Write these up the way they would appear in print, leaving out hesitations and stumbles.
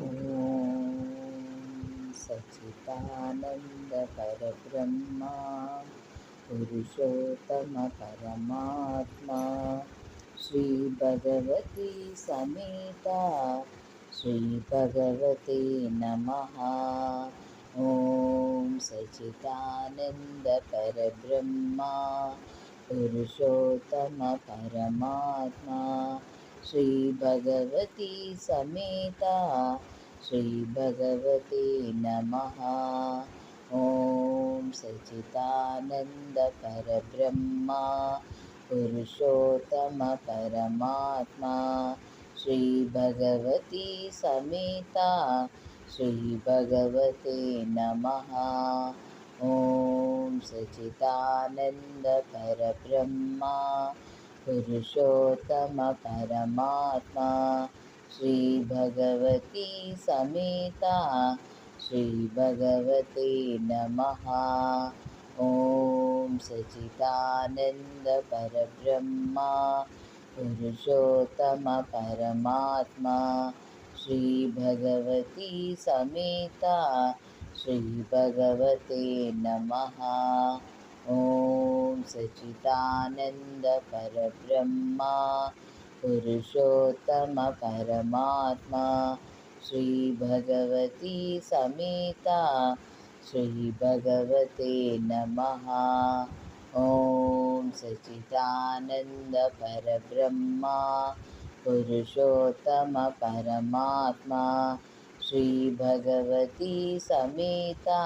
ॐ सच्चिदानन्द परब्रह्मा पुरुषोत्तम परमात्मा श्री भगवती समेता श्री भगवते नमः। ॐ सच्चिदानन्द परब्रह्मा पुरुषोत्तम परमात्मा श्री भगवती समेता श्री भगवते नमः। ॐ सच्चिदानन्द परब्रह्मा पुरुषोत्तम परमात्मा श्री भगवती समेता श्री भगवते नमः। ॐ सच्चिदानन्द परब्रह्मा पुरुषोत्तम परमात्मा श्री भगवती समेता श्री भगवते नमः। ॐ सच्चिदानन्द परब्रह्मा पुरुषोत्तम परमात्मा श्री भगवती समेता श्री भगवते नमः। ॐ सच्चिदानन्द परब्रह्मा पुरुषोत्तम परमात्मा श्री भगवती समेता श्री भगवते नमः। ॐ सच्चिदानन्द परब्रह्मा पुरुषोत्तम परमात्मा श्री भगवती समेता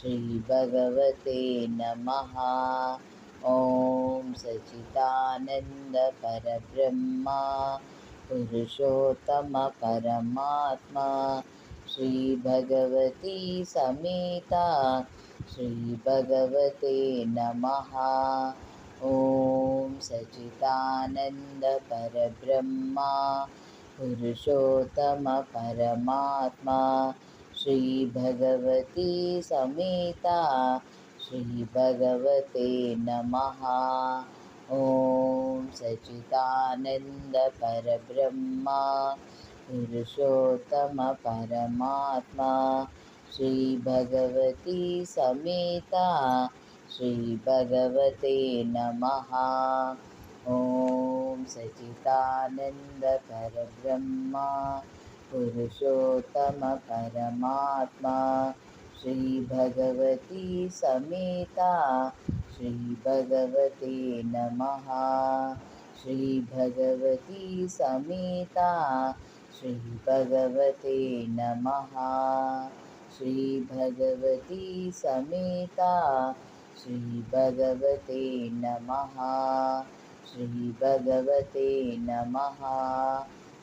श्री भगवते नमः। ॐ सच्चिदानन्द परब्रह्मा पुरुषोत्तम परमात्मा श्री भगवती समेता श्री भगवते नमः। ॐ सच्चिदानन्द परब्रह्मा पुरुषोत्तम परमात्मा श्री भगवती समेता श्री भगवते नमः। ॐ सच्चिदानन्द परब्रह्मा पुरुषोत्तम परमात्मा श्री भगवती समेता श्री भगवते नमः। ॐ सच्चिदानन्द परब्रह्मा पुरुषोत्तम परमात्मा श्री भगवती समेता श्री भगवते नमः। श्री भगवती समेता श्री भगवते नमः। श्री भगवती समेता श्री भगवते नमः। श्री भगवते नमः।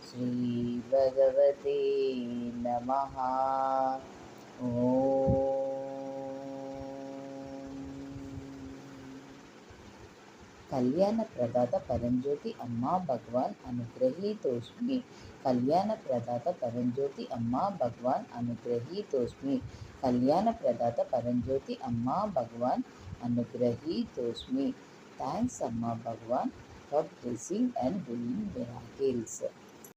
श्री भगवते नमः। कल्याण प्रदाता परंज्योति अम्मा भगवान अनुग्रहीतोस्मि। कल्याण प्रदाता परंज्योति अम्मा भगवान अनुग्रहीतोस्मि। कल्याण प्रदाता परंज्योति अम्मा भगवान अनुग्रहीतोस्मि। Thanks Amma Bhagwan for blessing and doing miracles.